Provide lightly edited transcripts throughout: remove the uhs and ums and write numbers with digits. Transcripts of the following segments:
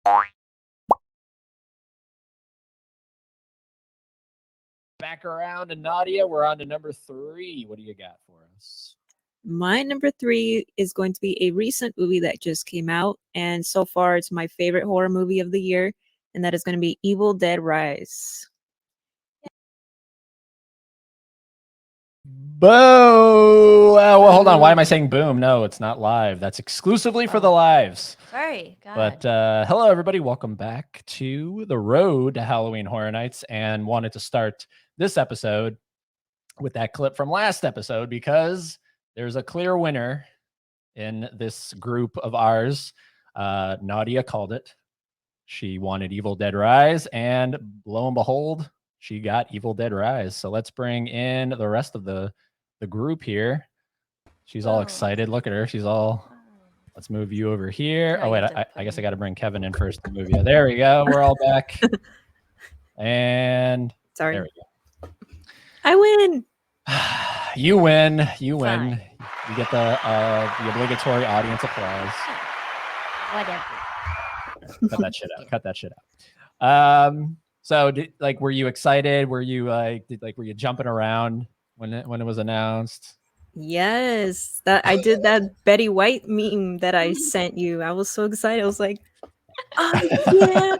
Back around to Nadia. We're on to number 3. What do you got for us? My number 3 is going to be a recent movie that just came out, and so far it's my favorite horror movie of the year, and that is going to be Evil Dead Rise. Boo! Well, hold on. Why am I saying boom? No, it's not live. That's exclusively for the lives. Sorry, God. But hello, everybody. Welcome back to the road to Halloween Horror Nights, and wanted to start this episode with that clip from last episode because there's a clear winner in this group of ours. Nadia called it. She wanted Evil Dead Rise, and lo and behold, she got Evil Dead Rise. So let's bring in the rest of the group here. She's all excited. Look at her. She's all... Let's move you over here. Oh, wait. I guess I got to bring Kevin in first to move you. There we go. We're all back. And Sorry. there we go. I win. You win. You win. Fine. You get the obligatory audience applause. Whatever. Cut that shit out. Cut that shit out. So, were you excited? Were you were you jumping around when it was announced? Yes, that I did that Betty White meme that I sent you. I was so excited. I was like, oh yeah,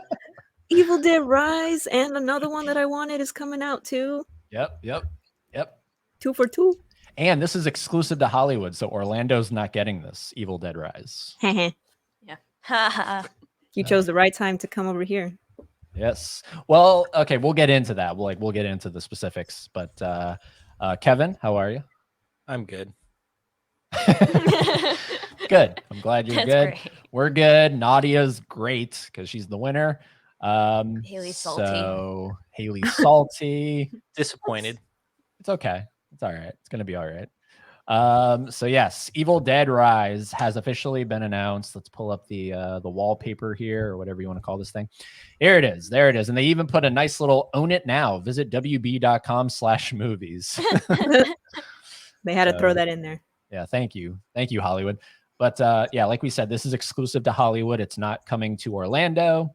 Evil Dead Rise, and another one that I wanted is coming out too. Yep. 2 for 2. And this is exclusive to Hollywood, so Orlando's not getting this Evil Dead Rise. Yeah. You chose the right time to come over here. Yes. Well, okay, we'll get into that. We'll get into the specifics. But Kevin, how are you? I'm good. Good. I'm glad you're That's good. great. We're good. Nadia's great because she's the winner. Haley's salty. So Haley's salty. Disappointed. It's okay. It's all right. It's gonna be all right. So yes, Evil Dead Rise has officially been announced. Let's pull up the wallpaper here, or whatever you want to call this thing. Here it is. There it is. And they even put a nice little own it now. Visit wb.com/movies. They had to throw that in there. Yeah, thank you, Hollywood. But yeah, like we said, this is exclusive to Hollywood. It's not coming to Orlando.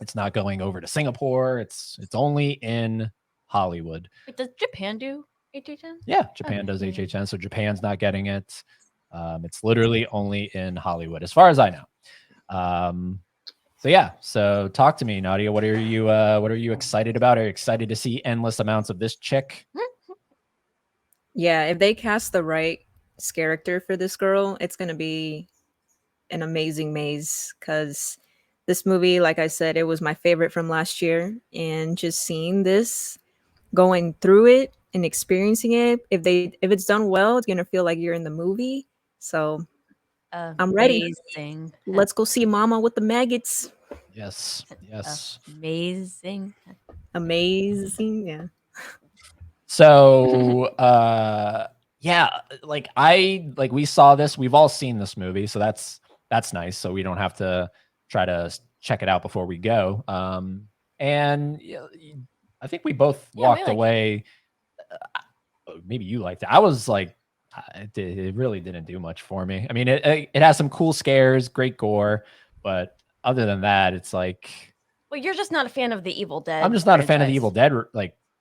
It's not going over to Singapore. It's only in Hollywood. Wait, does Japan do HHN? Yeah, Japan does HHN, so Japan's not getting it. It's literally only in Hollywood, as far as I know. So yeah, so talk to me, Nadia. What are you excited about? Are you excited to see endless amounts of this chick? Yeah, if they cast the right character for this girl, it's gonna be an amazing maze. Because this movie, like I said, it was my favorite from last year, and just seeing this, going through it and experiencing it, if it's done well, it's gonna feel like you're in the movie. So I'm ready. Amazing. Let's go see Mama with the maggots. Yes. Amazing. Yeah. So yeah, we saw this. We've all seen this movie, so that's nice. So we don't have to try to check it out before we go. And I think we both walked away. Maybe you liked it. I was like, it really didn't do much for me. I mean, it has some cool scares, great gore, but other than that, it's like. Well, you're just not a fan of the Evil Dead. I'm just not a fan of the Evil Dead,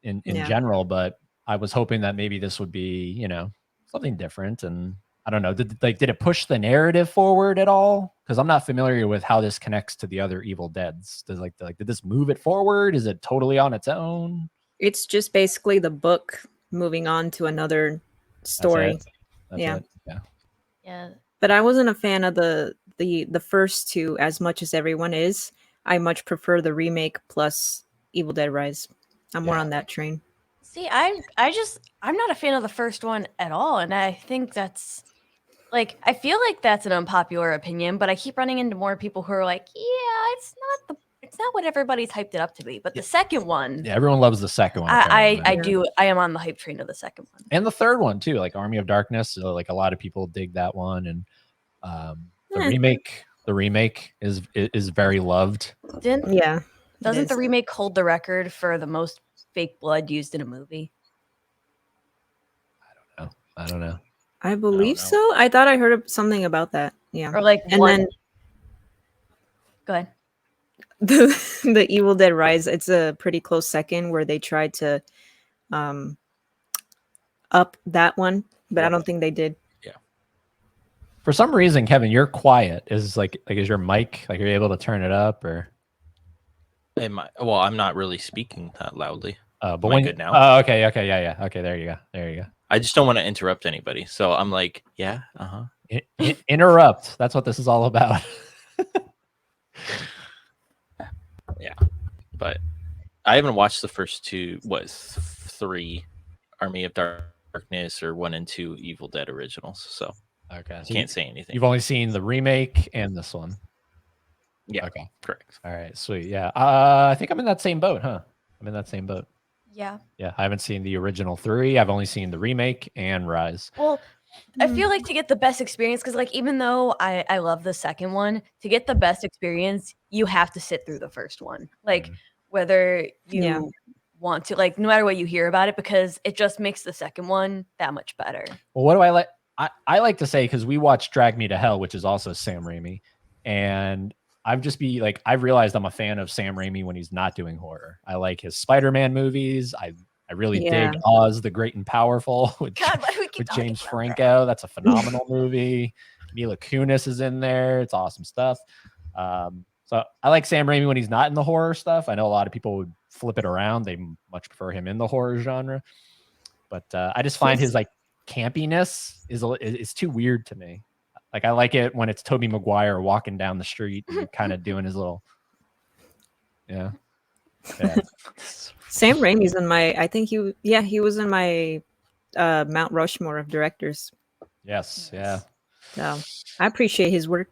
in Yeah. general. But I was hoping that maybe this would be, something different. And I don't know, did it push the narrative forward at all? Because I'm not familiar with how this connects to the other Evil Deads. Did this move it forward? Is it totally on its own? It's just basically the book moving on to another story. That's Yeah. it. Yeah. Yeah. But I wasn't a fan of the first two as much as everyone is. I much prefer the remake plus Evil Dead Rise. I'm more Yeah. on that train. See, I'm not a fan of the first one at all, and I think that's I feel like that's an unpopular opinion, but I keep running into more people who are like, yeah, it's not what everybody's hyped it up to be. But the second one, Yeah, everyone loves the second one. I apparently. do. I am on the hype train of the second one. And the third one too, like Army of Darkness. So like a lot of people dig that one, and the remake is very loved. Yeah. Doesn't the remake hold the record for the most fake blood used in a movie? I don't know. I believe so. I thought I heard something about that. Yeah. Or And one. then Go ahead. the Evil Dead Rise, it's a pretty close second where they tried to up that one, but I don't think they did. For some reason, Kevin, you're quiet. Is is your mic like, are you able to turn it up or? Well, I'm not really speaking that loudly. But Am I good now? Oh, okay, yeah. Okay, there you go. I just don't want to interrupt anybody, so I'm like, yeah, Interrupt. That's what this is all about. Yeah, but I haven't watched the first two. Three, Army of Darkness, or 1 and 2 Evil Dead originals. So okay, so can't say anything. You've only seen the remake and this one. Yeah. Okay. Correct. All right. Sweet. Yeah. I think I'm in that same boat, huh? I'm in that same boat. Yeah. Yeah. I haven't seen the original 3. I've only seen the remake and Rise. Well, I feel like to get the best experience, because like even though I love the second one, to get the best experience, you have to sit through the first one. Like whether you want to, like no matter what you hear about it, because it just makes the second one that much better. Well, what do I like? I like to say, because we watched Drag Me to Hell, which is also Sam Raimi, and I've realized I'm a fan of Sam Raimi when he's not doing horror. I like his Spider-Man movies. I really dig Oz the Great and Powerful with James Franco. That's a phenomenal movie. Mila Kunis is in there. It's awesome stuff. So I like Sam Raimi when he's not in the horror stuff. I know a lot of people would flip it around. They much prefer him in the horror genre. But I just find his like campiness is too weird to me. Like I like it when it's Tobey Maguire walking down the street and kind of doing his little, yeah. Sam Raimi's in my. I think he was in my Mount Rushmore of directors. Yes, yeah. So I appreciate his work.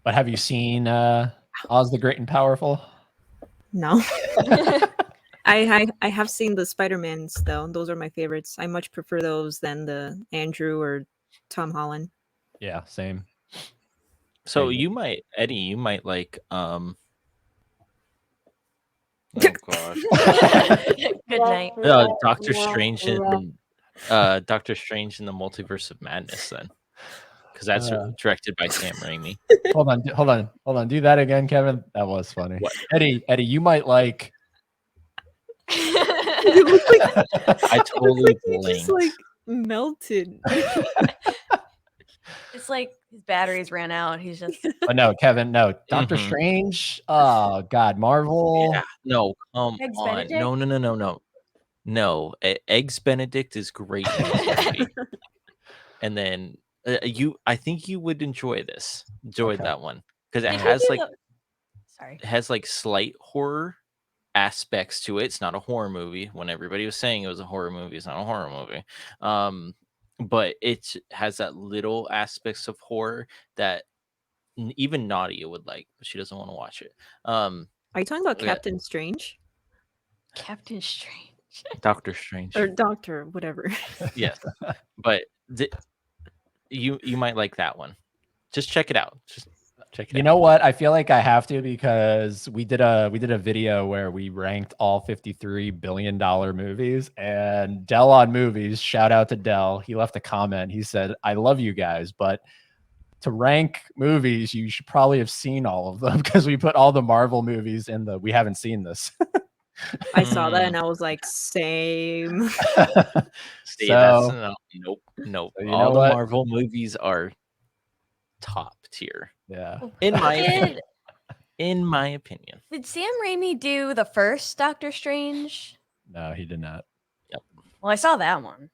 But have you seen Oz the Great and Powerful? No. I have seen the Spider-Mans though. Those are my favorites. I much prefer those than the Andrew or Tom Holland. Yeah, same. So Eddie, you might like oh gosh. Good night. Doctor Strange and Doctor Strange in the Multiverse of Madness then. Because that's directed by Sam Raimi. Hold on. Do that again, Kevin. That was funny. What? Eddie, you might like. I totally just like melted. It's like his batteries ran out. He's just. Oh no, Kevin. No, Doctor Strange. Oh God, Marvel. Yeah. No, come Eggs on. Benedict? No. Eggs Benedict is great in this movie. And then I think you would enjoy this. That one because it has like it has like slight horror aspects to it. It's not a horror movie. When everybody was saying it was a horror movie, it's not a horror movie. But it has that little aspects of horror that even Nadia would like, but she doesn't want to watch it. Are you talking about Captain Strange? Captain Strange. Doctor Strange. Or Doctor, whatever. Yes. But you might like that one. Just check it out. You know what? I feel like I have to, because we did a video where we ranked all $53 billion movies, and Dell on Movies, shout out to Dell. He left a comment. He said, "I love you guys, but to rank movies, you should probably have seen all of them, because we put all the Marvel movies in we haven't seen this." I saw that and I was like, same. See, nope. So all the Marvel movies are top tier. Yeah. In my opinion. Did Sam Raimi do the first Doctor Strange? No, he did not. Yep. Well, I saw that one.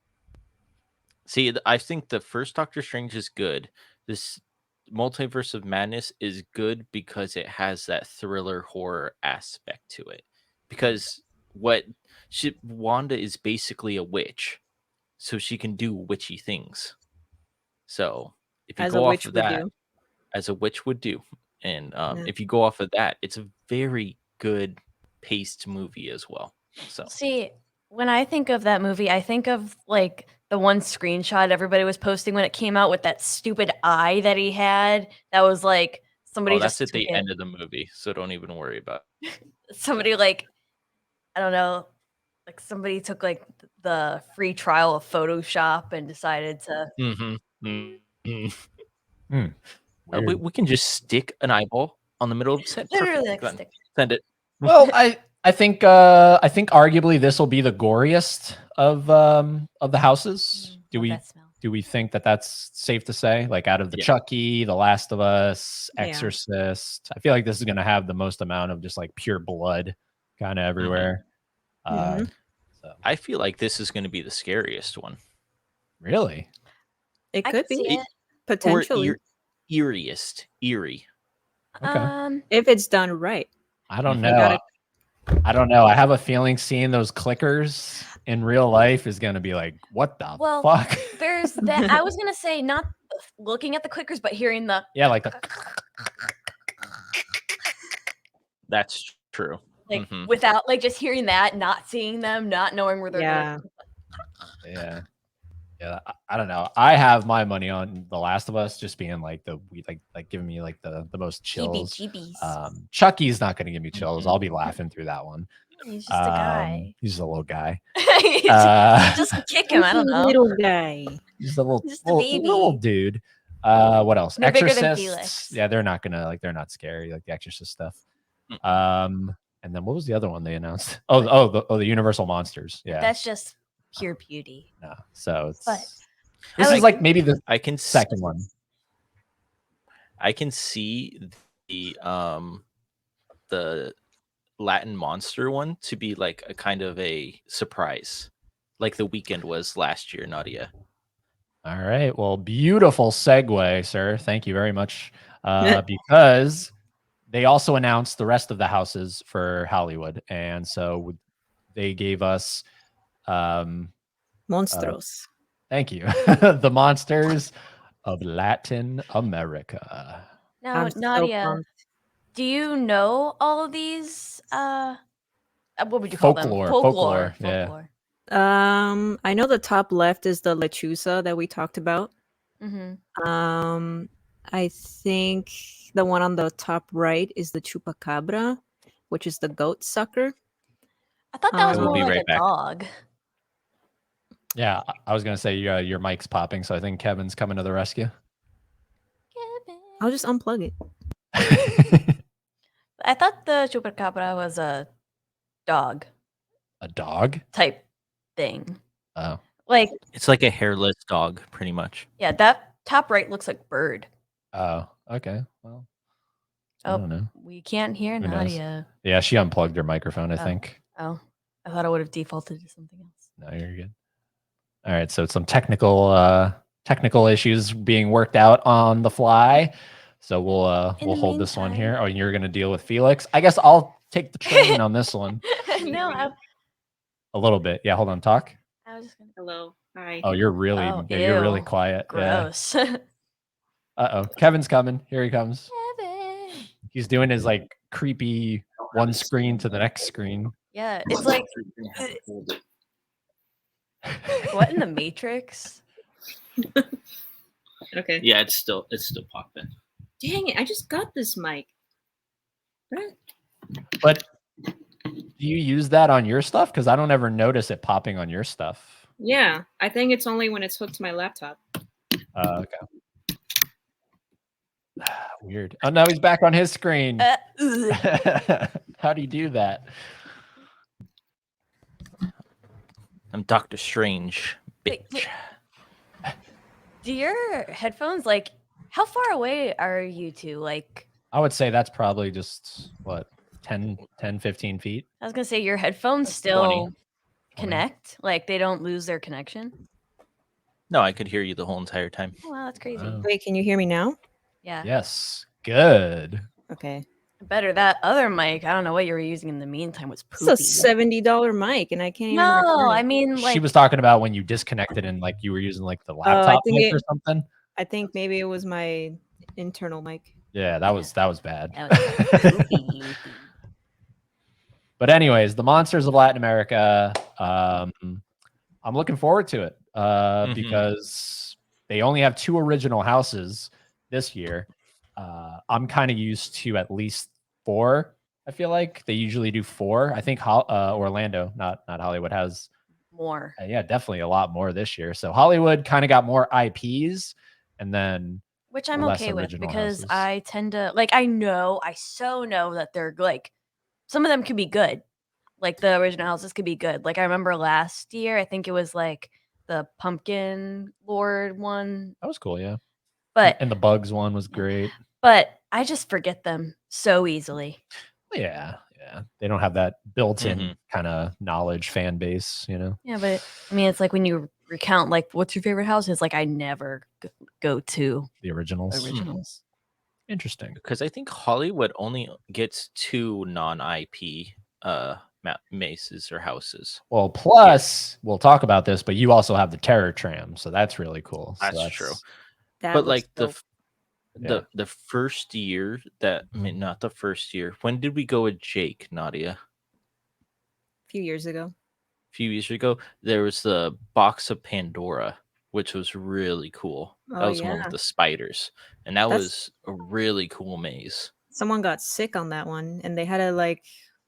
See, I think the first Doctor Strange is good. This Multiverse of Madness is good because it has that thriller horror aspect to it. Because Wanda is basically a witch, so she can do witchy things. So if you go off of that, as a witch would do, and if you go off of that, it's a very good paced movie as well. So see, when I think of that movie, I think of like the one screenshot everybody was posting when it came out with that stupid eye that he had. That was like somebody. That's at the end of the movie, so don't even worry about it. Somebody like, I don't know, like somebody took like the free trial of Photoshop and decided to. We can just stick an eyeball on the middle of the sentence. Literally, like stick. Send it. Well, I think arguably this will be the goriest of the houses. Do Love we that smell. do we think that that's safe to say? Like out of the Yeah. Chucky, The Last of Us, Yeah. Exorcist, I feel like this is going to have the most amount of just like pure blood kind of everywhere. Mhm. So I feel like this is going to be the scariest one. really, It I could could see be it. potentially Eeriest. Eerie. Okay. if it's done right. I don't Mhm. know. gotta- I don't know. I have a feeling seeing those clickers in real life is going to be like, what the Well, fuck? There's that. I was gonna say not looking at the clickers, but hearing the Yeah, like the That's true. like Mhm. without like just hearing that, not seeing them, not knowing where they're Yeah. yeah. Yeah, I don't know. I have my money on The Last of Us just being like like giving me like the most chills. heebie-jeebies. Chucky's not going to give me chills. Mhm. I'll be laughing through that one. He's just a guy. He's just a little guy. Just kick him. I don't know. Little guy. Just a little, Just a little baby. dude. What else? They're bigger than Exorcists. Felix. Yeah, they're not gonna they're not scary like the Exorcist stuff. Mm-mm. And then what was the other one they announced? The Universal Monsters. Yeah. That's just pure beauty. No. So it's But this I is like- like maybe the I can second one. I can see the Latin monster one to be like a kind of a surprise, like The Weeknd was last year, Nadia. All right. Well, beautiful segue, sir. Thank you very much. Because they also announced the rest of the houses for Hollywood. And so they gave us, Monstros. thank you, the monsters of Latin America. Now, I'm so Nadia, pumped. do you know all of these? What would you call them? Folklore, yeah. I know the top left is the lechuza that we talked about. Mm-hmm. I think the one on the top right is the chupacabra, which is the goat sucker. I thought that was I will more be like right a back. dog. Yeah, I was gonna say your mic's popping, so I think Kevin's coming to the rescue. I'll just unplug it. I thought the chupacabra was a dog A dog? type thing. Oh, Like, It's like a hairless dog, pretty much. yeah, that top right looks like bird. oh, okay. Well, I Oh, don't know. we can't hear Who knows? Nadia. Yeah, she unplugged her microphone, I think. Oh, I thought I would have defaulted to something else. No, you're good. All right, so some technical issues being worked out on the fly. So we'll In the hold this one meantime- here. Oh, and you're gonna deal with Felix. I guess I'll take the train on this one No, a little bit. Yeah, hold on. Talk. I was just gonna. Hello. Hi. Oh, you're really Oh, you're really ew. quiet. Yeah. Gross. Oh, Kevin's coming. Here he comes. Kevin. He's doing his like creepy one screen to the next screen. Yeah, it's like what in the Matrix? Okay. Yeah, it's still popping. Dang it! I just got this mic. Right. But do you use that on your stuff? Because I don't ever notice it popping on your stuff. Yeah, I think it's only when it's hooked to my laptop. Okay. Weird. Oh no, he's back on his screen. Ugh. How do you do that? I'm Doctor Strange, bitch. Wait. Do your headphones like how far away are you two? Like I would say that's probably just what 10, 15 feet. I was gonna say your headphones still connect, like they don't lose their connection. No, I could hear you the whole entire time. Oh, wow, that's crazy. Wow. Wait, can you hear me now? Yeah. Yes. Good. Okay. Better that other mic. I don't know what you were using in the meantime was It's poopy. a $70 mic, and I can't even. No, record I it. mean like She was talking about when you disconnected and like you were using like the laptop think mic it- or something. I think maybe it was my internal mic. Yeah, that was bad. that was poopy. But anyways, the monsters of Latin America. I'm looking forward to it because they only have 2 original houses this year. I'm kind of used to at least 4. I feel like they usually do 4. I think Orlando, not Hollywood, has More. yeah, definitely a lot more this year. So Hollywood kind of got more IPs, and then Which I'm less okay with original because houses. I tend to I so know that they're like some of them could be good. Like the original houses could be good. Like I remember last year, I think it was like the Pumpkin Lord one. That was cool, yeah. But And the Bugs one was great. But I just forget them so easily. Yeah. They don't have that built-in Mhm. kind of knowledge fan base, you know. Yeah, but I mean, it's like when you recount, like, what's your favorite house? It's like I never go to The originals. originals. Interesting. Because I think Hollywood only gets 2 non-IP maces or houses. Well, plus we'll talk about this, but you also have the Terror Tram, so that's really cool. So That's true. That But looks like the dope. Yeah. the first year that I mean, not the first year. When did we go with Jake, Nadia? A few years ago. A few years ago, there was the Box of Pandora, which was really cool. That Oh was the one with yeah. the spiders, and that That's was a really cool maze. someone got sick on that one and they had to like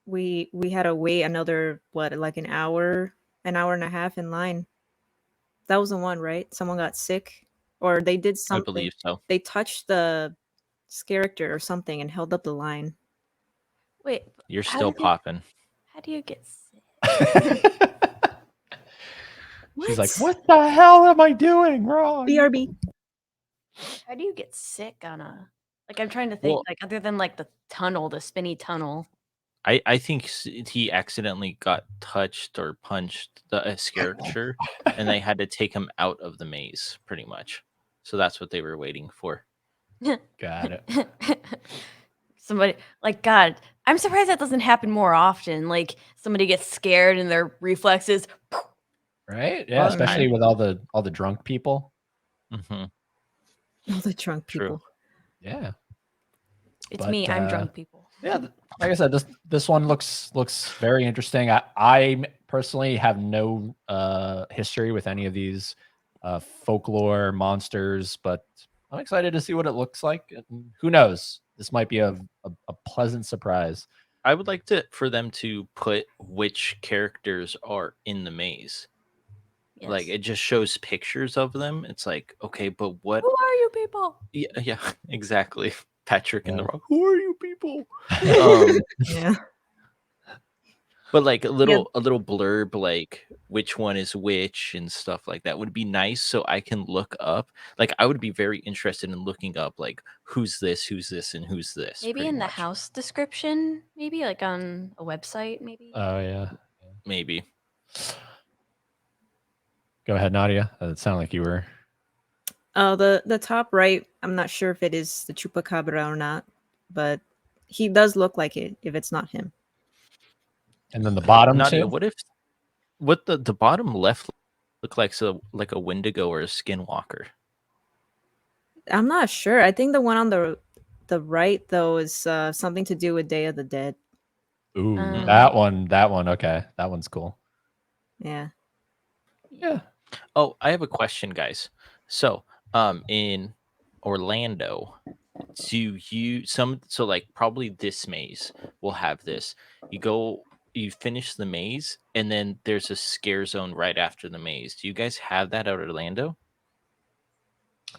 we had to wait another what like an hour and a half in line. That was the one, right? Someone got sick or they did I something. believe so. They touched the character or something and held up the line. Wait, You're how still did they- popping. how do you get sick? She's like, what the hell am I doing wrong? BRB. How do you get sick on a? Like I'm trying to think, Well- like other than like the tunnel, the spinny tunnel. I think he accidentally got touched or punched the character, and they had to take him out of the maze, pretty much. So that's what they were waiting for. Got it. Somebody like God, I'm surprised that doesn't happen more often. Like somebody gets scared and their reflexes. Right? Yeah, Well, especially with all the drunk people. Hmm. All the drunk True. people. Yeah. It's But, me. I'm drunk people. Yeah, like I said, this one looks very interesting. I personally have no history with any of these folklore monsters, but I'm excited to see what it looks like. And who knows? This might be a pleasant surprise. I would like for them to put which characters are in the maze. Like Yes. it just shows pictures of them. It's like, okay, but what? Who are you people? Yeah, exactly. Patrick and the Yeah. Rock. Who are you people? Um, Yeah. but like a little blurb, like which one is which and stuff like that would be nice, so I can look up. Like I would be very interested in looking up, like who's this, and who's this. Maybe pretty in the much. house description. Maybe like on a website. Maybe. Oh yeah. Maybe. Go ahead, Nadia. It sounded like you were. The top right, I'm not sure if it is the chupacabra or not, but he does look like it if it's not him. And then the bottom Nadia, two. what the bottom left look like a Wendigo or a Skinwalker? I'm not sure. I think the one on the right though is something to do with Day of the Dead. Ooh, Um, that one. Okay, that one's cool. Yeah. Yeah. Oh, I have a question, guys. So, in Orlando, so like probably this maze will have this. You finish the maze, and then there's a scare zone right after the maze. Do you guys have that out of Orlando?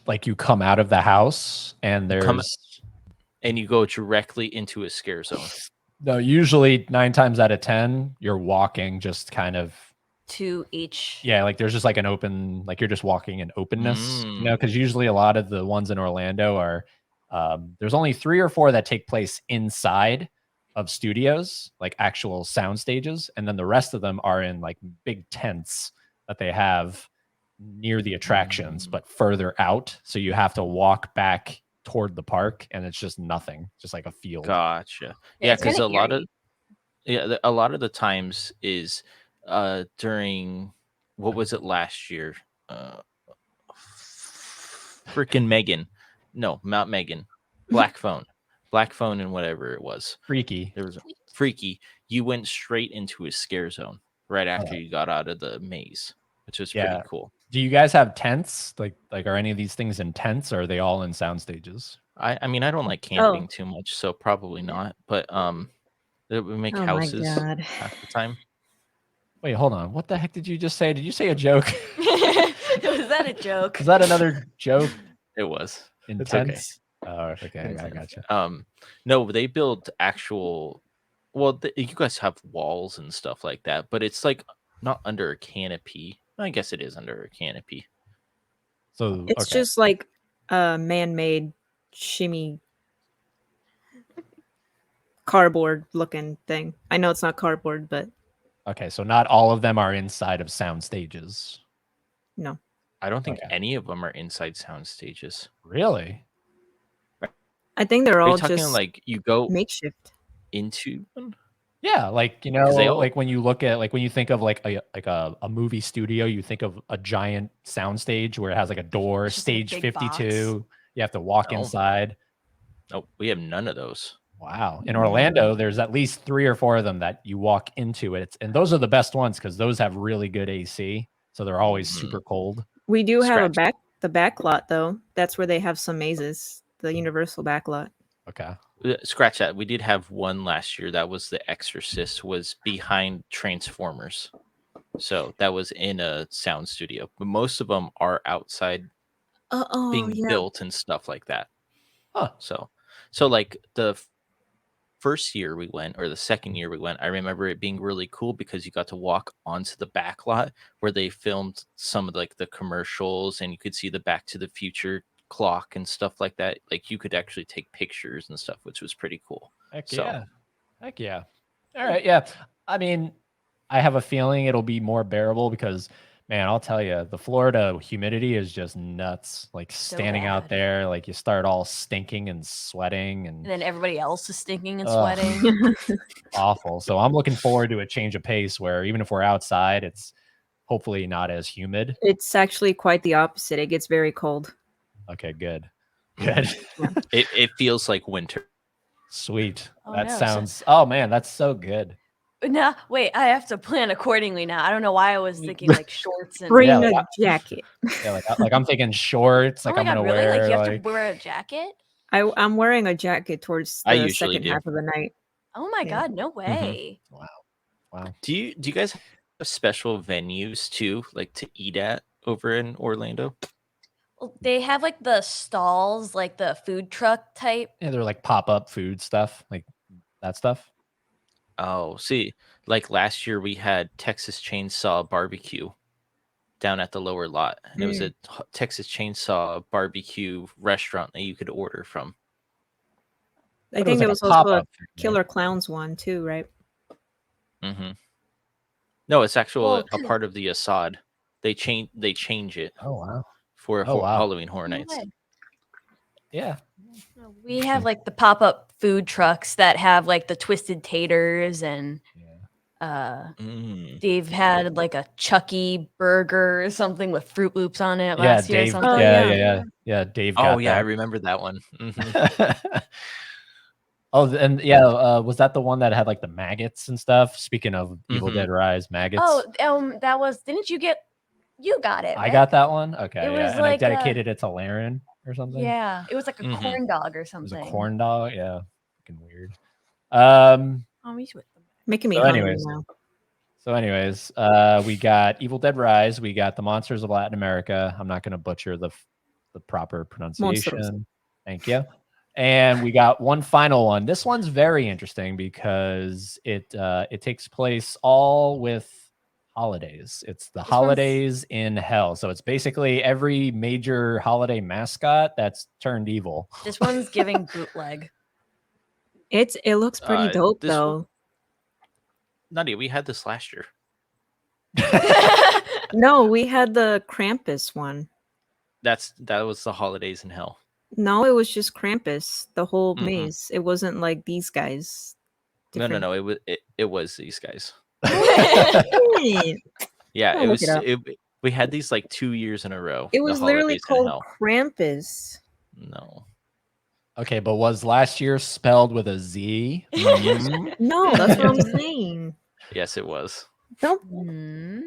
Like you come out of the house and there's And you go directly into a scare zone. no, usually 9 times out of 10, you're walking just kind of to each. yeah, like there's just like an open, like you're just walking in openness, you know, because usually a lot of the ones in Orlando are there's only 3 or 4 that take place inside of studios, like actual sound stages, and then the rest of them are in like big tents that they have near the attractions, but further out. So you have to walk back toward the park, and it's just nothing, just like a field. Gotcha. Yeah, Yeah, it's because kinda eerie. a lot of the times is during what was it last year? Freaking Megan. No, not Megan. Black Phone. Black Phone and whatever it was. Freaky. There was a freaky. You went straight into a scare zone right after you got out of the maze, which was pretty cool. Do you guys have tents? Like are any of these things in tents, or are they all in sound stages? I mean, I don't like camping too much, so probably not. But we make Oh my houses God. half the time. Wait, hold on. What the heck did you just say? Did you say a joke? Was that a joke? Is that another joke? It was. In It's okay. tents? Oh, okay. I gotcha. No, they build actual well, you guys have walls and stuff like that, but it's like not under a canopy. I guess it is under a canopy. So It's okay. just like a man-made shimmy cardboard looking thing. I know it's not cardboard, but Okay, so not all of them are inside of sound stages. no. I don't think Okay. any of them are inside sound stages. Really? I think they're Are you all talking just like you go makeshift. into them? Yeah, like you 'Cause they know, all- like when you look at like when you think of like a movie studio, you think of a giant sound stage where it has like a door, It's just like a stage big box. 52. You have to walk No. inside. No, we have none of those. Wow. In Mm. Orlando, there's at least 3 or 4 of them that you walk into it. And those are the best ones because those have really good AC. So they're always Mhm. super cold. We do have Scratch. the back lot though. That's where they have some mazes. The Universal back lot. Okay. Scratch that. We did have one last year. That was The Exorcist. Was behind Transformers, so that was in a sound studio. But most of them are outside, Oh being yeah. built and stuff like that. Huh. So like the first year we went, or the second year we went, I remember it being really cool because you got to walk onto the back lot where they filmed some of like the commercials, and you could see the Back to the Future clock and stuff like that. Like you could actually take pictures and stuff, which was pretty cool. Heck So- yeah. Heck yeah. All right. Yeah. I mean, I have a feeling it'll be more bearable because, man, I'll tell you, the Florida humidity is just nuts. Like standing out bad. there, like you start all stinking and sweating and And then everybody else is stinking and Ugh. sweating. awful. So I'm looking forward to a change of pace where even if we're outside, it's hopefully not as humid. It's actually quite the opposite. It gets very cold. Okay, good. Good. It feels like winter. Sweet. Oh, That no, so- sounds, oh man, that's so good. No, wait, I have to plan accordingly now. I don't know why I was thinking like shorts and Bring Yeah, a like jacket. Yeah, like I'm thinking shorts, Oh like my I'm god, gonna really? wear Like you have like to wear a jacket? I'm wearing a jacket towards I the usually second do. half of the night. Oh my Yeah. god, no way. wow. Do you guys have special venues too, like to eat at over in Orlando? Well, they have like the stalls, like the food truck type. Yeah, they're like pop-up food stuff, like that stuff. Oh, see, like last year we had Texas Chainsaw Barbecue down at the lower lot, and it was a Texas Chainsaw Barbecue restaurant that you could order from. I But it think like there was a also a pop-up food, right? Killer Clowns one too, right? Mm-hmm. No, it's actually Well, a part of the Assad. They change it Oh wow. for Oh, wow. Halloween Horror no Nights. way. Yeah. No, we have like the pop-up food trucks that have like the twisted taters and Mm. Dave had like a Chucky burger or something with Fruit Loops on it Yeah, last year or Dave. something. Oh, yeah, yeah. yeah, yeah. Yeah, Dave Oh got yeah, I that. remember that one. Mhm. Oh, and yeah, was that the one that had like the maggots and stuff? Speaking of Evil Mhm. Dead Rise maggots. Oh, that was. Didn't you get? You got it. I right? got that one. Okay, It yeah, was and like I dedicated it to Laren or something. Yeah, it was like a Mhm. corn dog or It was something. a corn dog. Yeah, fucking weird. Oh, me too. Making me So hungry anyways. now. We got Evil Dead Rise. We got The Monsters of Latin America. I'm not going to butcher the proper pronunciation. Monsters. Thank you. And we got one final one. This one's very interesting because it takes place all with holidays. It's the one's- holidays in hell. So it's basically every major holiday mascot that's turned evil. This one's giving bootleg. It looks pretty dope this though. Nadia, we had this last year. No, we had the Krampus one. That was the Holidays in Hell. No, it was just Krampus, the whole Mm-mm. maze. It wasn't like these guys. Different. No. It was these guys. It Yeah, I'll it look was. it up. We had these like 2 years in a row. It the was literally Holidays in called Hell. Krampus. No. Okay, but was last year spelled with a Z? Mhm. No, that's what I'm saying. Yes, it was. Don't. Hmm.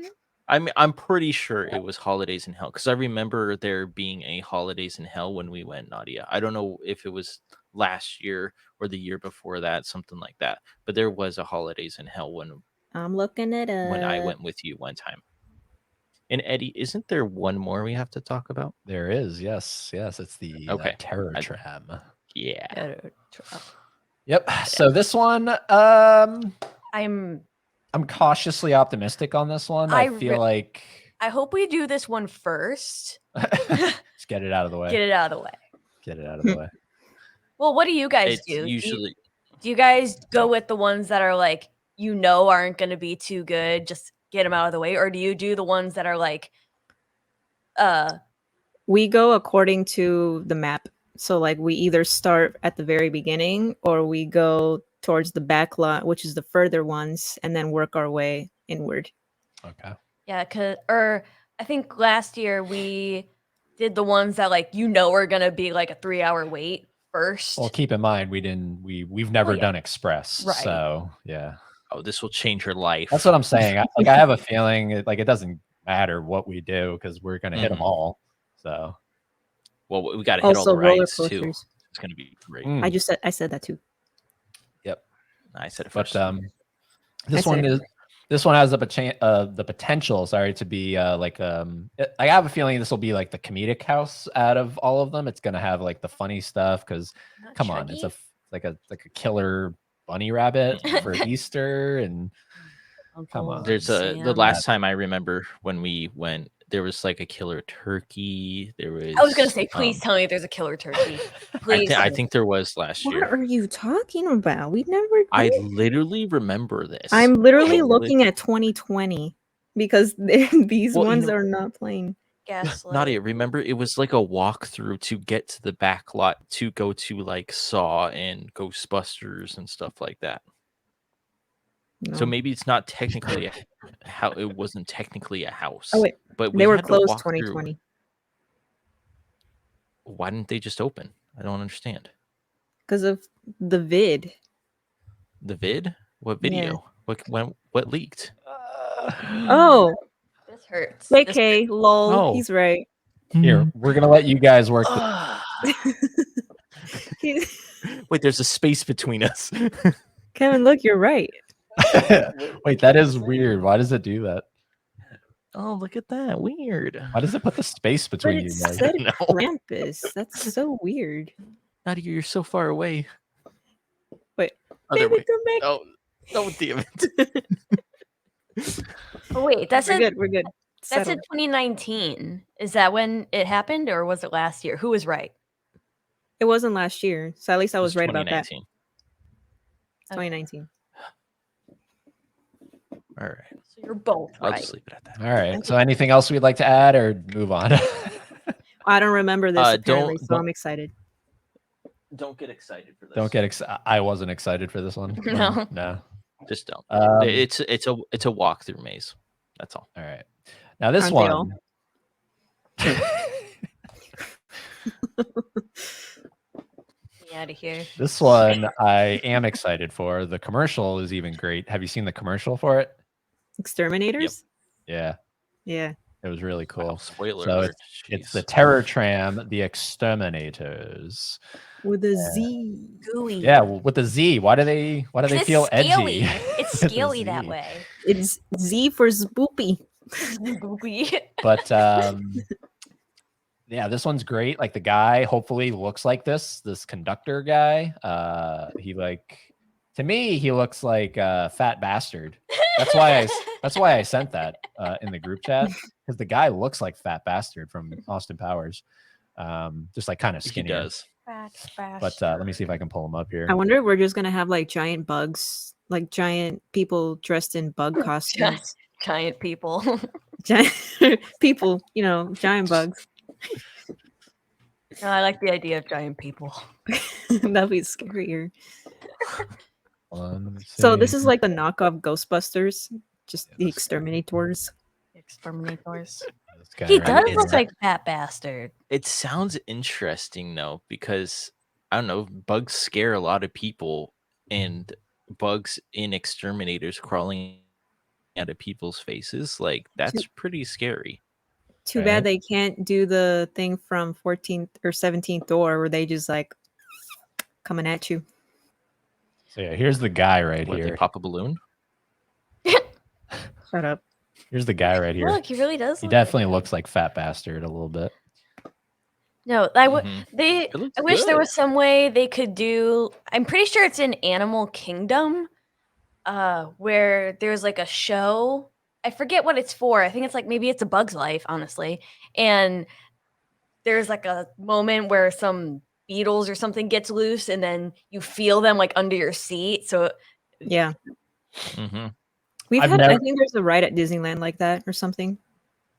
I'm pretty sure it was Holidays in Hell because I remember there being a Holidays in Hell when we went, Nadia. I don't know if it was last year or the year before that, something like that. But there was a Holidays in Hell when I'm looking it up. I went with you one time. And Eddie, isn't there one more we have to talk about? There is, yes. It's the Okay. Terror Tram. Yeah. Yep. So this one, I'm I'm cautiously optimistic on this one. I feel like I hope we do this one first. just get it out of the way. Get it out of the way. Get it out of the way. Well, what do you guys It's do? usually Do you guys go with the ones that are like, aren't going to be too good, just get them out of the way? Or do you do the ones that are like, We go according to the map. So like we either start at the very beginning or we go towards the back lot, which is the further ones, and then work our way inward. Okay. yeah, or I think last year we did the ones that like, are going to be like a 3-hour wait first. Well, keep in mind we've never yeah. done Express, Right. so yeah. oh, this will change your life. That's what I'm saying. I have a feeling it doesn't matter what we do because we're gonna hit them all. So, well, we got to hit all the Also, roller rides too. coasters. It's gonna be great. I said that too. I said it but first. this one has the potential, to be I have a feeling this will be like the comedic house out of all of them. It's gonna have like the funny stuff because come on, it's like a killer bunny rabbit for Easter and come on. There's the last time I remember when we went, there was like a killer turkey. There was. I was gonna say, please tell me there's a killer turkey. Please. I think there was last year. What are you talking about? We never. I literally remember this. I'm literally looking at 2020 because these ones are not playing. Gaslight. Nadia, remember it was like a walkthrough to get to the back lot to go to like Saw and Ghostbusters and stuff like that. No. So maybe it's not technically it wasn't technically a house. Oh wait, but they were had to closed walk through. 2020. Why didn't they just open? I don't understand. Because of the vid. The vid? What video? Yeah. What leaked? Oh, this hurts. JK, lol. Oh. He's right. Here, we're gonna let you guys work. Wait, there's a space between us. Kevin, look, you're right. Wait, that is weird. Why does it do that? Oh, look at that. Weird. Why does it put the space But between it you guys? said No. Krampus. That's so weird. Nadia, you're so far away. Wait, Other baby, way. come back. Oh, damn it. Oh, wait, that's We're good. We're good. That's in Settled. 2019. Is that when it happened, or was it last year? Who was right? It wasn't last year, so at least I was right about that. 2019. 2019. All right. So you're both I'll right. just leave it at that. All right. So anything else we'd like to add or move on? I don't remember this apparently, so don't- I'm excited. Don't get excited for this. Don't get excited. I wasn't excited for this one. No. No. Just don't. Um, It's a walkthrough maze. That's all. All right. Now this Aren't they all? one. Get out of here. This one I am excited for. The commercial is even great. Have you seen the commercial for it? Exterminators? Yeah, Yeah. it was really cool. Wow, spoiler So alert. it's Jeez. the Terror Tram, the Exterminators. With a Z. Gooey. Yeah, with the Z. Why do they It's feel scaly. edgy? It's with the scaly that Z? way. It's Z for Spoopy. Gooey. But yeah, this one's great. Like the guy hopefully looks like this conductor guy. To me, he looks like a fat bastard. That's why I sent that in the group chat, because the guy looks like Fat Bastard from Austin Powers. Just like kind of He skinny. does. But let me see if I can pull him up here. I wonder if we're just gonna have like giant bugs, like giant people dressed in bug costumes. Giant people. Giant people, giant bugs. No, I like the idea of giant people. That'd be scarier. Let me So this see. is like the knockoff Ghostbusters, just the exterminators. Exterminators. This guy He right does here. look like Fat Bastard. It sounds interesting though, because I don't know, bugs scare a lot of people, and bugs in exterminators crawling out of people's faces, like that's pretty scary. Too Right. bad they can't do the thing from 14th or 17th door where they just like coming at you. So yeah, here's the guy right What, they here. pop a balloon? Shut up. Here's the guy right here. Look, he really does. He look definitely like looks like Fat Bastard a little bit. No, Mhm. they. It looks I wish there good. was some way they could do. I'm pretty sure it's in Animal Kingdom, where there's like a show. I forget what it's for. I think it's like maybe it's A Bug's Life, honestly. And there's like a moment where some beetles or something gets loose, and then you feel them like under your seat. So Yeah. hmm I've I never. think there's a ride at Disneyland like that or something.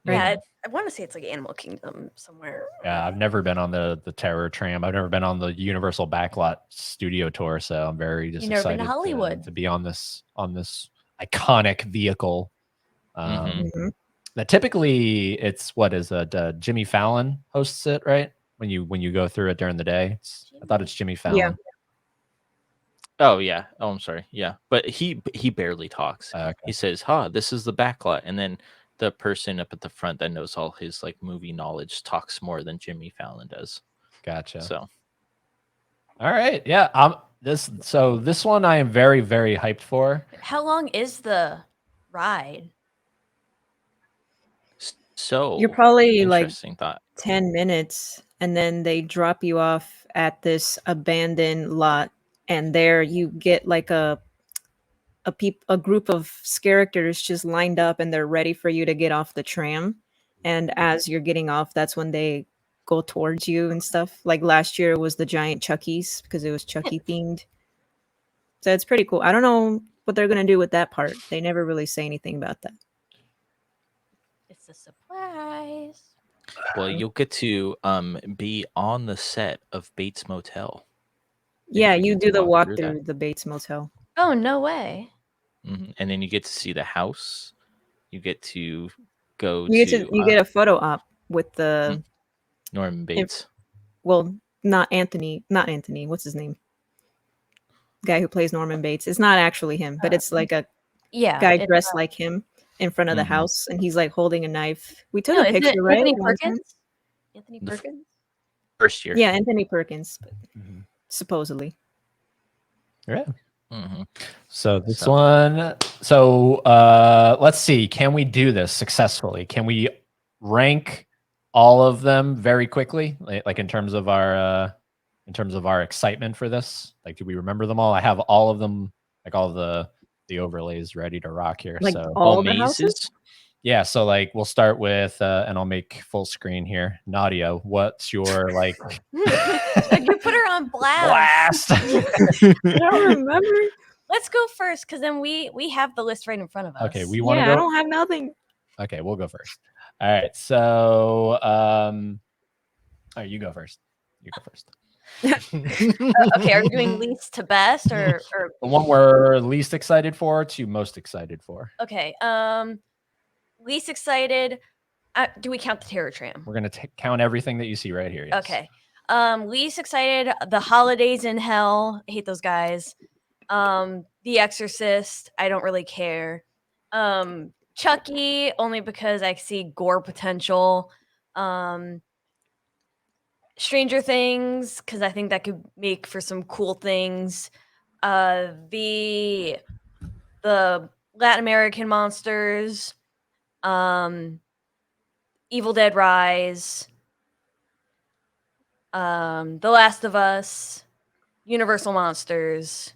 Right. yeah, I want to say it's like Animal Kingdom somewhere. Yeah, I've never been on the Terror Tram. I've never been on the Universal Backlot Studio Tour, so I'm very just You've never been excited to Hollywood. to be on this iconic vehicle. Mhm. Mhm. That typically it's what is it? Jimmy Fallon hosts it, right? When you go through it during the day. I thought it's Jimmy Fallon. Oh yeah. Oh, I'm sorry. Yeah, but he barely talks. Okay, He says, "Huh, this is the backlot," and then the person up at the front that knows all his like movie knowledge talks more than Jimmy Fallon does. gotcha. So All right, yeah. This one I am very very hyped for. How long is the ride? so You're probably like interesting thought. 10 minutes, and then they drop you off at this abandoned lot, and there you get like a group of characters just lined up, and they're ready for you to get off the tram. And as you're getting off, that's when they go towards you and stuff. Like last year was the giant Chuckies because it was Chucky themed. So it's pretty cool. I don't know what they're gonna do with that part. They never really say anything about that. It's a surprise. Well, you'll get to be on the set of Bates Motel. Yeah, you you get do to the walk through walkthrough that. the Bates Motel. Oh, no way. And then you get to see the house. You get to go You to get a photo op with the Norman Bates. well, not Anthony. What's his name? Guy who plays Norman Bates. It's not actually him, but it's like a Yeah. guy it's, dressed like him in front of the Mhm. house, and he's like holding a knife. We took no, a isn't it picture, right? Anthony one time? Perkins? Anthony The f- Perkins? First year. Yeah, Anthony Perkins, Mhm. supposedly. Yeah. hmm So this So- one. So let's see. Can we do this successfully? Can we rank all of them very quickly, like in terms of our excitement for this? Like, do we remember them all? I have all of them, like all the overlays ready to rock here. Like So all the houses? mazes. yeah. So like we'll start with, and I'll make full screen here. Nadia, what's your like You put her on blast. blast? I don't remember. Let's go first, because then we have the list right in front of us. Okay, we want to Yeah, go. I don't have nothing. Okay, we'll go first. All right. So, all right, you go first. You go first. Okay, are we doing least to best or The one we're least excited for to most excited for. okay? Least excited. Do we count the Terror Tram? We're gonna count everything that you see right here. Yes. Okay. Least excited. The Holidays in Hell. I hate those guys. The Exorcist. I don't really care. Chucky, only because I see gore potential. Stranger Things, because I think that could make for some cool things. The Latin American monsters. Evil Dead Rise. The Last of Us. Universal Monsters.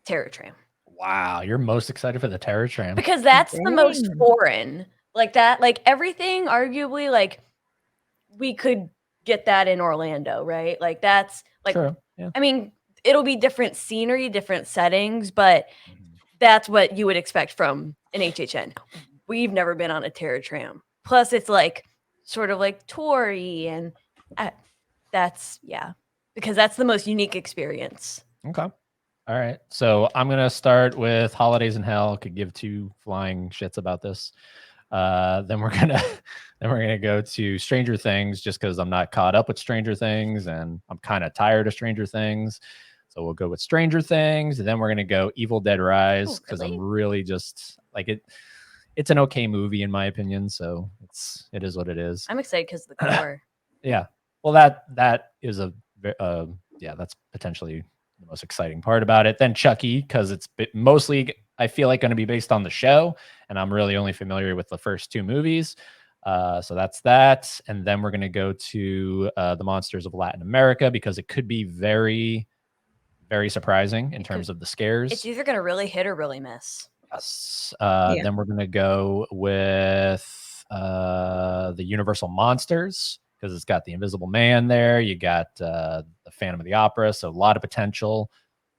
Terror Tram. Wow, you're most excited for the Terror Tram. Because that's the most Dang. foreign. Like that, like everything arguably, like we could get that in Orlando, right? Like that's like True. Yeah. I mean, it'll be different scenery, different settings, but that's what you would expect from an HHN. We've never been on a Terror Tram. Plus, it's like sort of like toury, and that's because that's the most unique experience. Okay. All right. So I'm gonna start with Holidays in Hell. Could give two flying shits about this. Then we're gonna go to Stranger Things, just because I'm not caught up with Stranger Things and I'm kind of tired of Stranger Things. So we'll go with Stranger Things, and then we're gonna go Evil Dead Rise, because really? I'm really just like it. It's an okay movie in my opinion, so it is what it is. I'm excited because of the gore. Yeah. Well, that is that's potentially the most exciting part about it. Then Chucky, because it's mostly I feel like going to be based on the show, and I'm really only familiar with the first two movies. So that's that. And then we're going to go to the monsters of Latin America because it could be very, very surprising in terms of the scares. It's either gonna really hit or really miss. Yes. Yeah. Then we're going to go with the Universal Monsters because it's got the Invisible Man there. You got the Phantom of the Opera. So a lot of potential.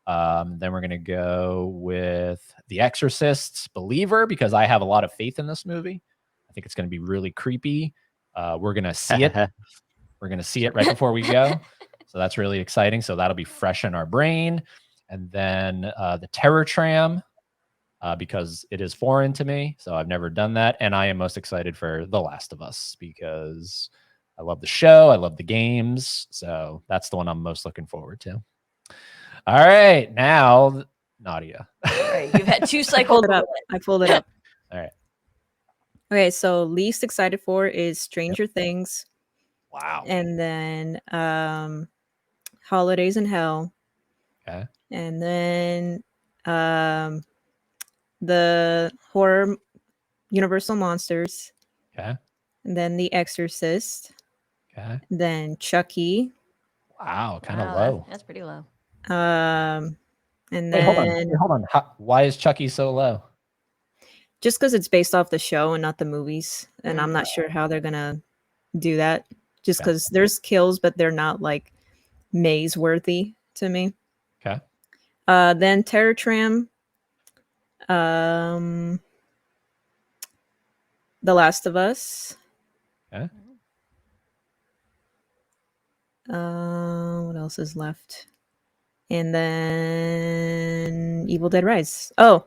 Then we're going to go with The Exorcist's Believer because I have a lot of faith in this movie. I think it's going to be really creepy. We're going to see it. We're going to see it right before we go. So that's really exciting. So that'll be fresh in our brain. And then the Terror Tram because it is foreign to me. So I've never done that. And I am most excited for The Last of Us because I love the show. I love the games. So that's the one I'm most looking forward to. All right. Now, Nadia. All right, you've had 2 I cycles. pulled it up. I pulled it up. All right. Okay, so least excited for is Stranger Things, Wow. and then Holidays in Hell, Okay. and then the horror Universal Monsters, Okay. and then The Exorcist, Okay. then Chucky, Wow. Kind of Wow, low. That's pretty low. and Wait, then hold on. Why is Chucky so low? just because it's based off the show and not the movies, and I'm not sure how they're gonna do that. Just Okay. because there's kills, but they're not like maze worthy to me. Okay. Then Terror Tram, The Last of Us. Okay. What else is left? And then Evil Dead Rise. Oh,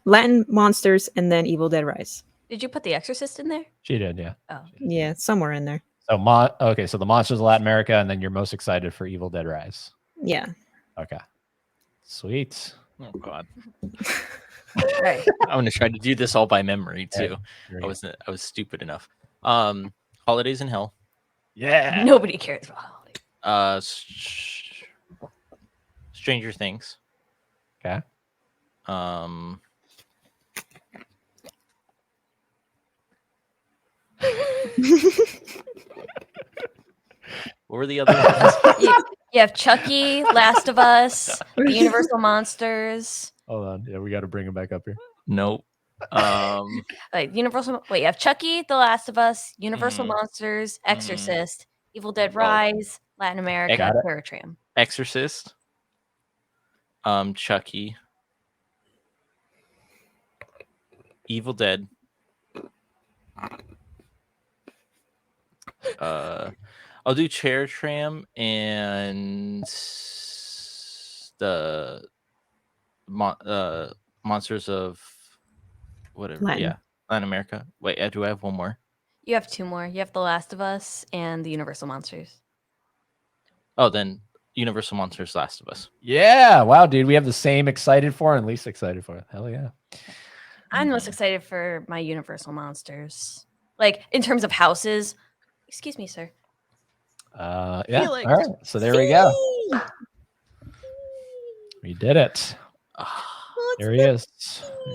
Latin Monsters, and then Evil Dead Rise. Did you put The Exorcist in there? She did, yeah. Oh, Yeah, somewhere in there. So okay, so the Monsters of Latin America, and then you're most excited for Evil Dead Rise. Yeah. Okay. Sweet. Oh God. all right. I'm gonna try to do this all by memory too. Here we I go. was stupid enough. Holidays in Hell. Yeah. Nobody cares about Holidays. Stranger Things. Okay. What were the other ones? You have Chucky, Last of Us, the Universal Monsters. Hold on. Yeah, we got to bring him back up here. Nope. Universal. Wait, you have Chucky, The Last of Us, Universal Monsters, Exorcist, Evil Dead Rise, Latin America, Terror Tram. Exorcist. Chucky. Evil Dead. I'll do Terror Tram and the Monsters of whatever. Latin. Yeah, Latin America. Wait, do I have one more? You have 2 more. You have The Last of Us and the Universal Monsters. Oh, then Universal Monsters, Last of Us. Yeah. Wow, dude. We have the same excited for and least excited for. Hell yeah. I'm most excited for my Universal Monsters. Like, in terms of houses. Excuse me, sir. Yeah. Felix. All right. So there we go. We did it. There he is.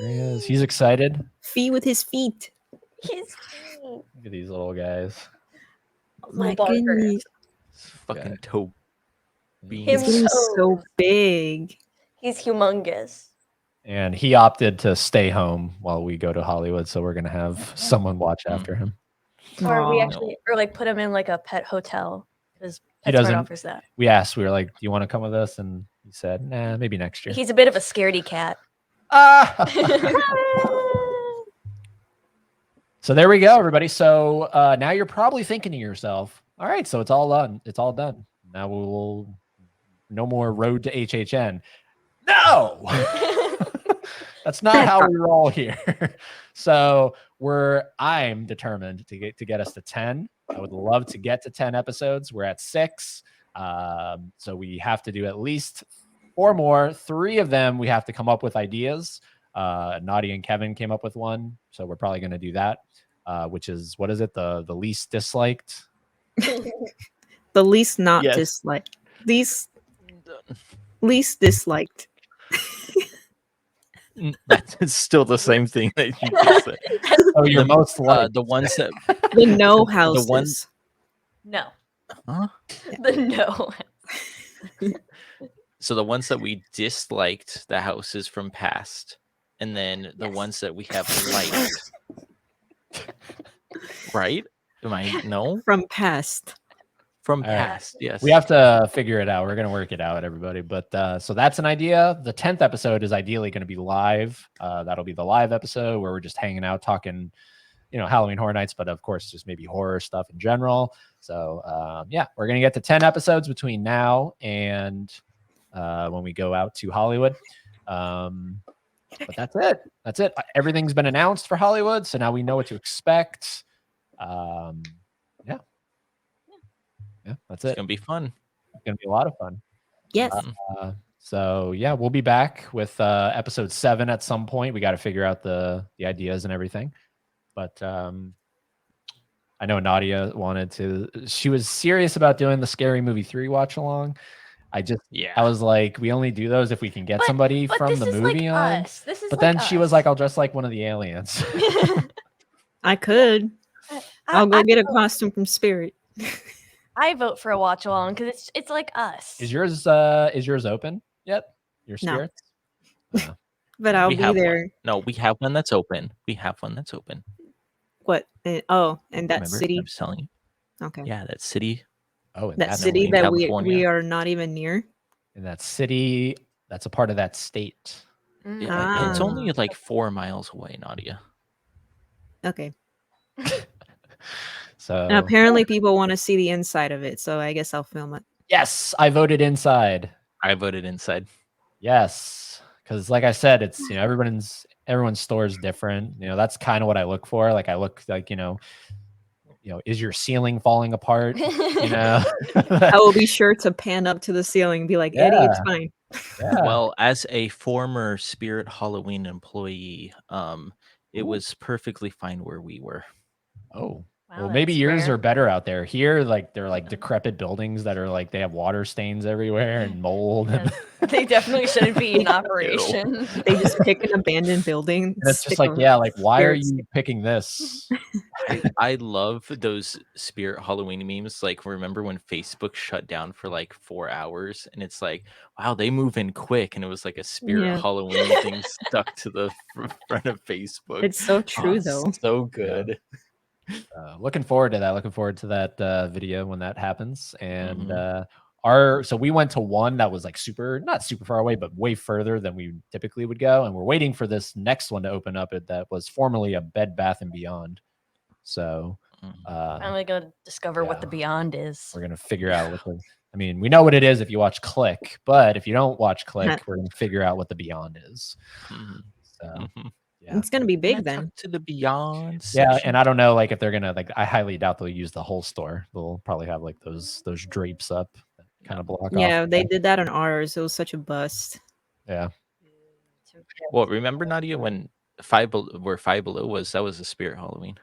There he is. He's excited. Fee with his feet. He's Look at these little guys. My barker. goodness. Fucking toe. He's Him getting so- so big. He's humongous. And he opted to stay home while we go to Hollywood. So we're going to have someone watch after him. Or we Aw. actually, or like put him in like a pet hotel because He PetSmart doesn't- offers that. We asked, we were like, do you want to come with us? And he said, nah, maybe next year. He's a bit of a scaredy cat. So there we go, everybody. So now you're probably thinking to yourself, all right, so it's all done. It's all done. Now we'll no more road to HHN. No, that's not how we roll here. So I'm determined to get us to 10. I would love to get to 10 episodes. We're at 6. So we have to do at least 4 more. 3 of them, we have to come up with ideas. Nadia and Kevin came up with one. So we're probably going to do that, which is, what is it? The least disliked. The least not Yes. disliked. Least disliked. That's still the same thing that you just said. Oh, you're The- most liked. The ones that The no the houses. one- No. Huh? The no. So the ones that we disliked, the houses from past, and then the Yes. ones that we have liked. Right? Am I no? From past. From All right. past, yes. We have to figure it out. We're going to work it out, everybody. But so that's an idea. The 10th episode is ideally going to be live. That'll be the live episode where we're just hanging out, talking, Halloween Horror Nights, but of course, just maybe horror stuff in general. So yeah, we're going to get to 10 episodes between now and when we go out to Hollywood. But that's it. That's it. Everything's been announced for Hollywood. So now we know what to expect. Yeah, that's It's it. gonna be fun. It's going to be a lot of fun. Yes. So yeah, we'll be back with episode 7 at some point. We got to figure out the ideas and everything. But I know Nadia she was serious about doing the Scary Movie 3 watch along. I was like, we only do those if we can get somebody But from this the is movie like on. us. This is But like then she was us. like, I'll dress like one of the aliens. I could. I'll go I get a vote- costume from Spirit. I vote for a watch along because it's like us. Is yours open yet? Your No. spirits? But I'll We be have one. there. No, we have one that's open. We have one that's open. What? Oh, and that Remember? city. I'm just telling you. Okay. Yeah, that city. Oh, and That that's city in that California. we are not even near. in that city, that's a part of that state. Mm. Yeah, it's only Ah. like 4 miles away, Nadia. Okay. So And apparently people want to see the inside of it, so I guess I'll film it. yes, I voted inside. I voted inside. Yes, because like I said, it's everyone's store is different. That's kind of what I look for. Like I look like is your ceiling falling apart? I will be sure to pan up to the ceiling and be like, Eddie, it's fine. Yeah. Well, as a former Spirit Halloween employee, it was perfectly fine where we were. Oh. Wow, Well, maybe that's yours rare. are better out there. Here, like they're like decrepit buildings that are like they have water stains everywhere and mold. Yeah, And they definitely shouldn't be in operation. They just pick an abandoned building. and it's just stick like, a yeah, like why are spirit you picking this? I love those Spirit Halloween memes. Like, remember when Facebook shut down for like 4 hours, and it's like, wow, they move in quick, and it was like a Spirit Yeah. Halloween thing stuck to the front of Facebook. It's so true, though. So good. Looking forward to that. Looking forward to that video when that happens. And Mhm. so we went to one that was like not super far away, but way further than we typically would go. And we're waiting for this next one to open up. That was formerly a Bed Bath and Beyond. So Finally gonna discover what the beyond is. we're gonna figure out we know what it is if you watch Click, but if you don't watch Click, we're gonna figure out what the Beyond is. Mhm. So Mhm. yeah. It's gonna be Can I big then. talk to the Beyond. Yeah, section? and I don't know, like if they're gonna I highly doubt they'll use the whole store. They'll probably have like those drapes up that kind of block off. Yeah, they did that on ours. It was such a bust. Yeah. Well, remember Nadia when where Five Below was? That was a Spirit Halloween.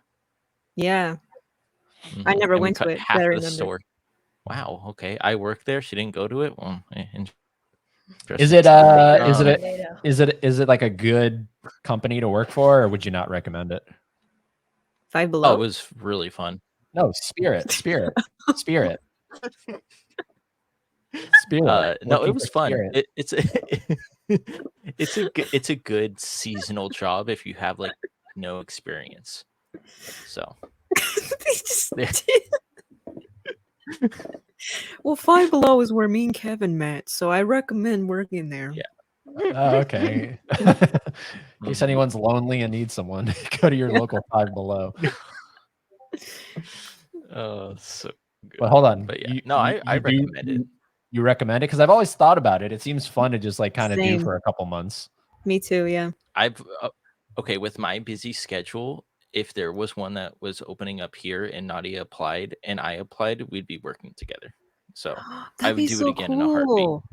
Yeah. Mhm. I never And we went to cut it, half but I the remember. store. Wow. Okay, I worked there. She didn't go to it. Well, Is it like a good company to work for, or would you not recommend it? Five Oh, Below. it was really fun. No, Spirit. Spirit. No, it Working was for fun. Spirit. It's a good seasonal job if you have like no experience. So They just did. Well, Five Below is where me and Kevin met, so I recommend working there. Yeah. Oh, okay. In case anyone's lonely and needs someone, go to your local Five Below. So good. But hold on. But yeah, I recommend it. You recommend it? Because I've always thought about it. It seems fun to just like kind of do Same. for a couple months. Me too, yeah. Okay, with my busy schedule, if there was one that was opening up here and Nadia applied and I applied, we'd be working together. So I That'd would be do so it again in a heartbeat. cool.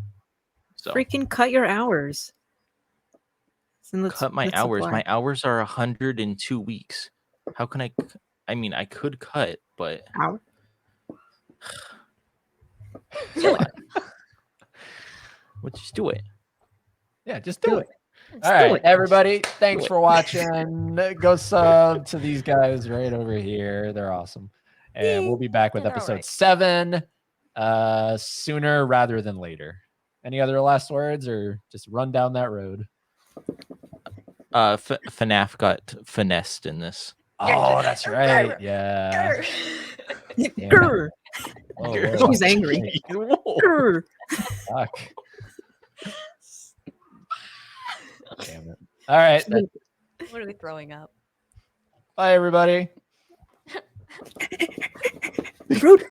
So Freaking cut your hours. And cut my let's hours. apply. My hours are 102 weeks. How can I? I mean, I could cut, but Hour? it's a lot. Well, just do it. Yeah, just do it. All do right, it. everybody. Thanks it. for watching. Go sub to these guys right over here. They're awesome. And we'll be back with They're all episode right. 7 sooner rather than later. Any other last words or just run down that road? FNAF got finessed in this. Oh, that's right. Yeah. Damn it. Grr. Oh, Lord. She's angry. Grr. Fuck. Damn it. All right. What are we throwing up? Bye, everybody. Rude.